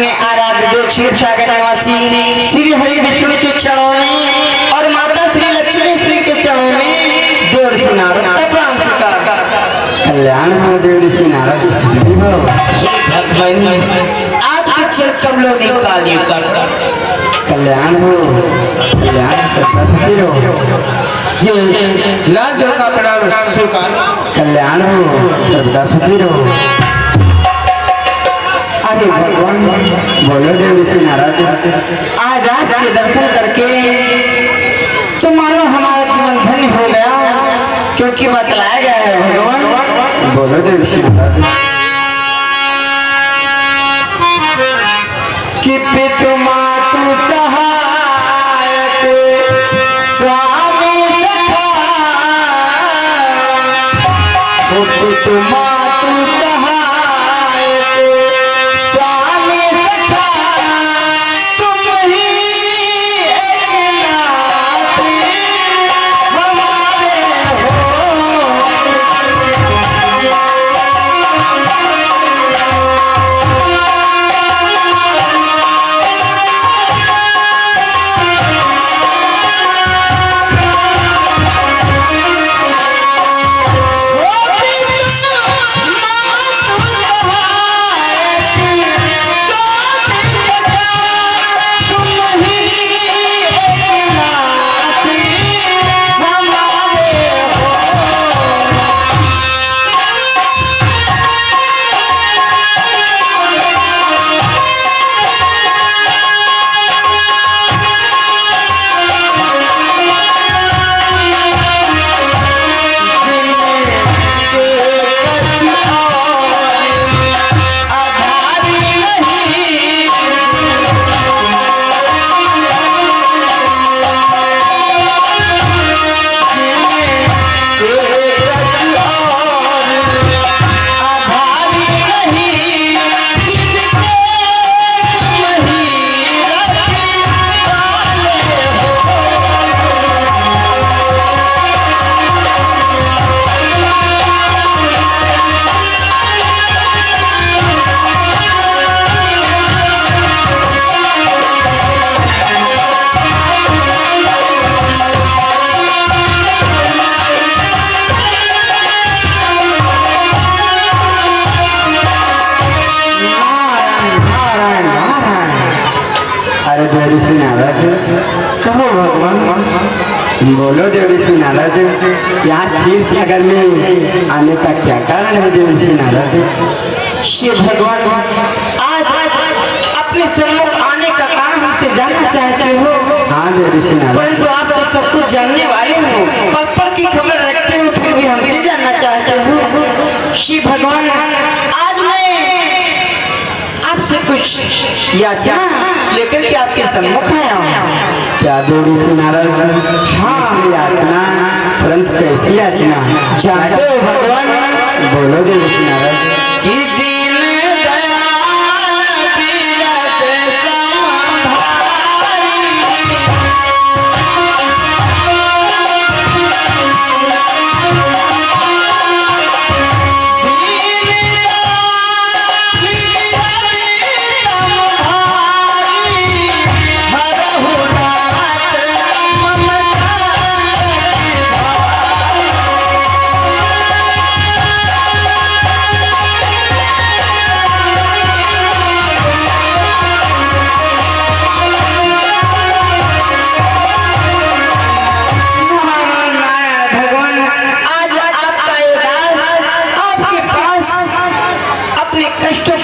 अपने आराध्य देव क्षीर सागर निवासी श्री हरि विष्णु के चरणों में और माता श्री लक्ष्मी श्री के चरणों में देव ऋषि नारद का प्रणाम स्वीकार। कल्याण हो देव ऋषि नारद भगवान आपके चरण कमलों ने काली कर कल्याण हो ये लाल देव का प्रणाम स्वीकार। कल्याण हो श्रद्धा सुधीर हो। अरे भगवान बोलो देव ऋषि नारद आज आपके दर्शन करके तो मानो हमारा जीवन धन्य हो गया, क्योंकि बतलाया गया है भगवान। बोलो देव ऋषि नारद कि पितु मातु सहायक स्वामी सखा, ओ पितु मातु सहायक स्वामी सखा, तुम ही एकनाथ हमारे हो। अरे देव ऋषि नारद कहो भगवान बोलो देव ऋषि नारद यहाँ क्षीर सागर में आने का क्या कारण है देव ऋषि नारद? शिव भगवान आज अपने सम्मुख आने का कारण हमसे जानना चाहते हो। हाँ देव ऋषि नारद परंतु आप तो सब कुछ जानने वाले हो, पल पल की खबर रखते हो, फिर भी हमसे जानना चाहते हो। शिव भगवान आज मैं आपसे कुछ याचना लेकर के आपके सम्मुख आया हूँ। क्या देव ऋषि नारद? हाँ याचना, परंतु कैसी याचना जानते हो भगवान? बोलो देव ऋषि नारद। कि दीन दयाल बिरज समभारी,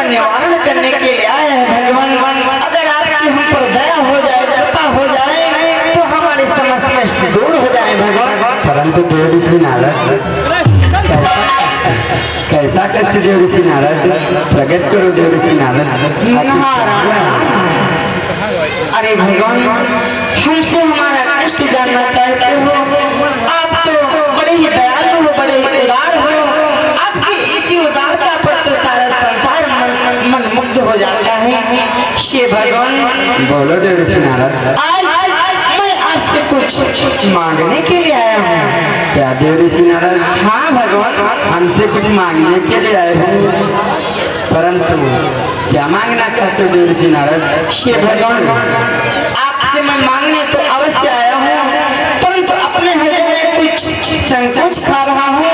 निवारण करने के लिए आए हैं भगवान। अगर आपकी हम पर दया हो जाए, कृपा हो जाए, तो हमारे समस्त कष्ट दूर हो जाए भगवान। परंतु देव ऋषि नारद कैसा कष्ट देव ऋषि नारद? प्रकट करो देव ऋषि नारद। अरे भगवान हमसे हमारा कष्ट जानना चाहते हो? आप तो बड़े ही दयालु हो, बड़े ही उदार हो। आपकी इसी उदारता पर तो सारा संसार मन मुग्ध हो जाता है। शिव भगवान बोलो देव ऋषि नारद। आज मैं आपसे कुछ मांगने के लिए आया हूँ। क्या देव ऋषि नारद? हाँ भगवान हमसे कुछ मांगने के लिए आए हैं। परंतु क्या मांगना चाहते हो देवर्षि नारद? हे भगवान, आपसे मैं मांगने तो अवश्य आया हूँ, परंतु अपने हृदय में कुछ संकोच खा रहा हूँ।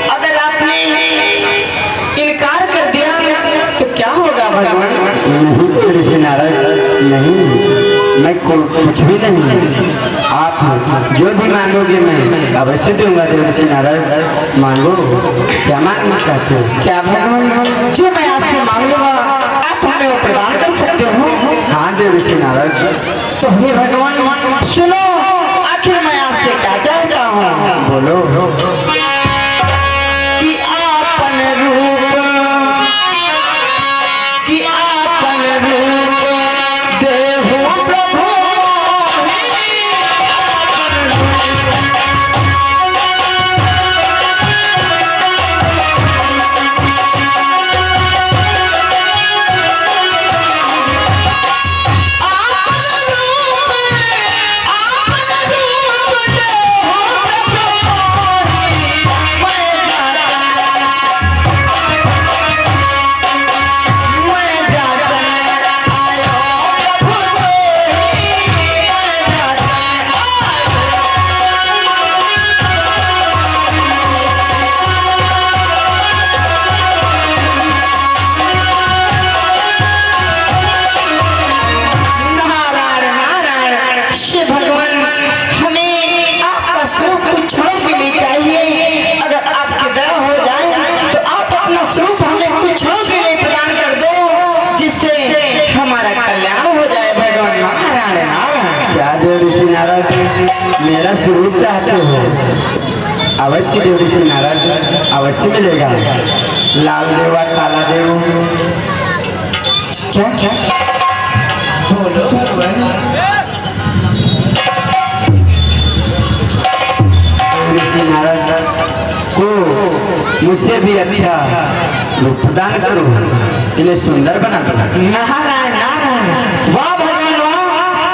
अगर आपने इनकार कर दिया तो क्या होगा भगवान? नहीं देवर्षि नारद, नहीं, मैं कुछ भी नहीं। आप जो भी मांगोगे मैं अवश्य दूंगा देवर्षि नारद। मांगो, क्या मांगना चाहते हो? क्या भगवान, जो मैं आपसे मांगूंगा आप हमें वो प्रदान कर सकते हो? हाँ देवर्षि नारद। तो हे भगवान सुनो, आखिर मैं आपसे क्या चाहता हूँ? बोलो। कि आपन रूप, कि आपन रूप देहु प्रभु। मेरा स्वरूप चाहते हो? अवश्य देवर्षि नारद, अवश्य मिलेगा। लाल देवा काला देव, क्या क्या बोलो भगवान। देवर्षि नारद को मुझसे भी अच्छा रूप प्रदान करो, इन्हें सुंदर बना दो। नारायण नारायण, वाह भगवान वाह,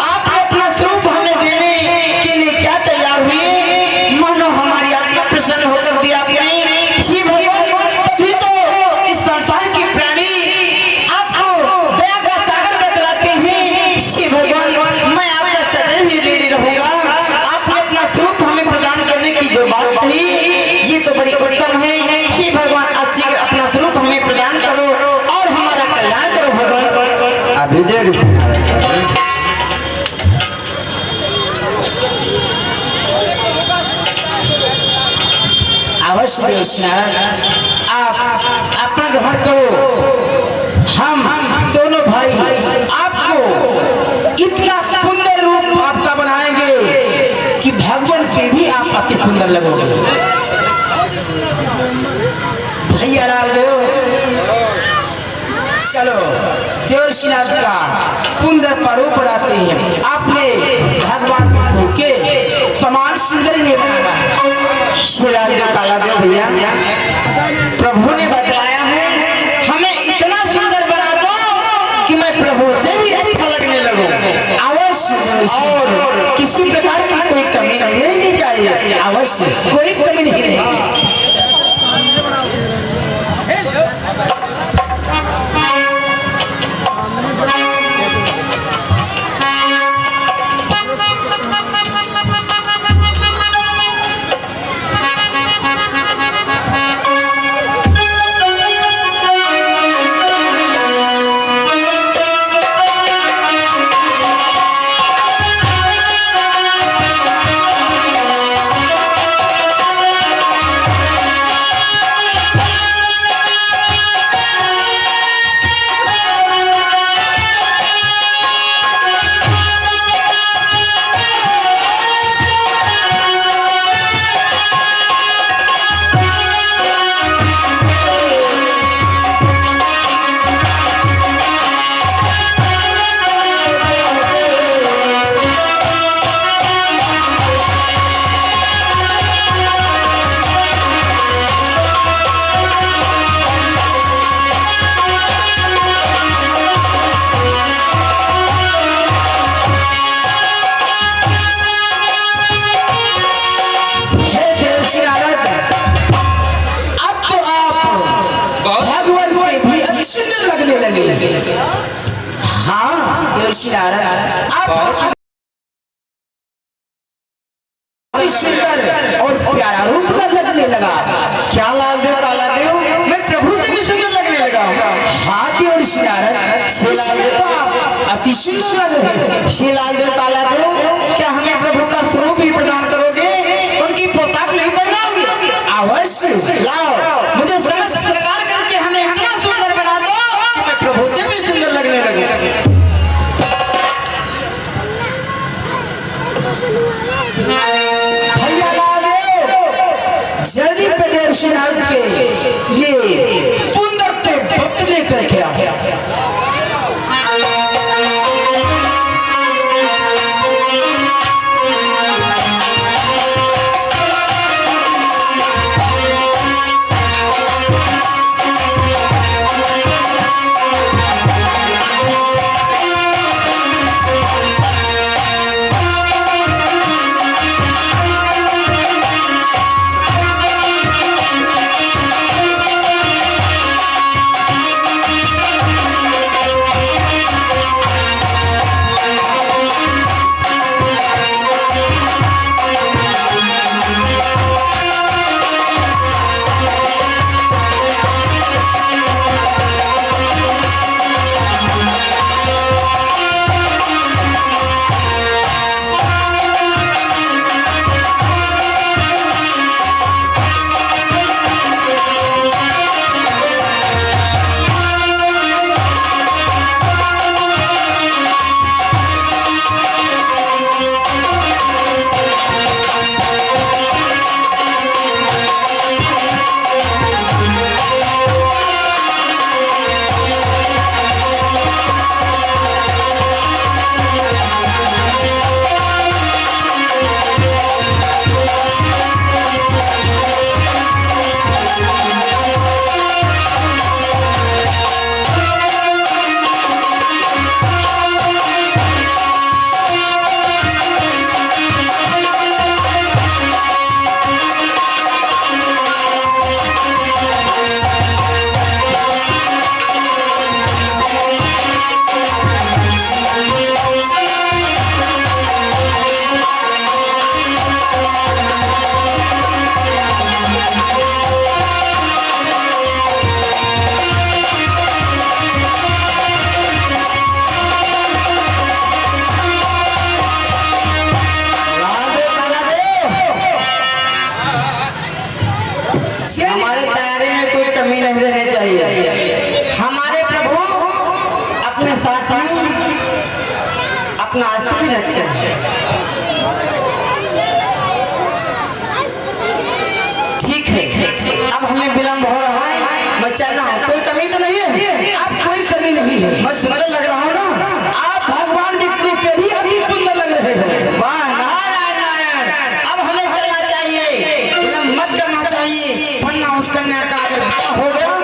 आप अपना स्वरूप हमें देने के लिए क्या तैयार हुए? मानो हमारी आत्मा प्रसन्न होकर दिया आपने। श्री भगवान, तभी तो इस संसार की प्राणी आपको दया का सागर बतलाते हैं। श्री भगवान, मैं आपका सदैव ही ऋणी रहूंगा। आपने अपना स्वरूप हमें प्रदान करने की जो बात कही, ये तो बड़ी उत्तम है। श्री भगवान, अच्छी अपना स्वरूप हमें प्रदान करो और हमारा कल्याण करो भगवान। अभी देवर्षि नारद, अवश्य आप अपना ग्रहण करो। हम दोनों भाई आपको इतना सुंदर रूप आपका बनाएंगे कि भगवान से भी आप अति सुंदर लगोगे। भैया लाल देव, चलो देवर्षि नारद का सुंदर स्वरूप बनाते हैं। आपने भगवान के समान सुंदर नहीं बनाया। शिवलाल देव काला देव भैया, प्रभु ने बतलाया है हमें इतना सुंदर बना दो कि मैं प्रभु से भी अच्छा लगने लगूं। अवश्य, और किसी प्रकार की कोई कमी नहीं रहनी चाहिए। अवश्य कोई कमी नहीं रहेगी। ऋषि नारद आप सुंदर और प्यारा रूप लगने लगा। क्या लाल देव काला देव, मैं प्रभु से भी सुंदर लगने लगा। हाथी और ऋषि नारद श्री लाल देव अति सुंदर लग रहे। श्री लाल देव काला देव, क्या हमें प्रभु का स्वरूप ही प्रदान करोगे, उनकी पोशाक नहीं पहनाओगे? अवश्य लाओ, मुझे समस्त सरकार करके हमें इतना सुंदर बना दो कि मैं प्रभु से भी सुंदर लगने लगूं। जल्दी पे ऋषि नारद के ये सुंदर के भक्त लेकर के आ। हमारे तैयारी में कोई कमी नहीं रहनी चाहिए। हमारे प्रभु अपने साथ में अपना अस्त्र भी रखते हैं। ठीक है, अब हमें विलंब हो रहा है, मैं चल रहा हूँ। कोई कमी तो नहीं है? अब कोई कमी नहीं है, मैं सुंदर लग रहा हूँ ना? आप भगवान विष्णु के भी अति सुंदर लग रहे हैं। वाह नारायण नारायण, अब हमें चलना चाहिए, विलंब मत करना चाहिए, वरना उस कन्या का अगर विवाह हो गया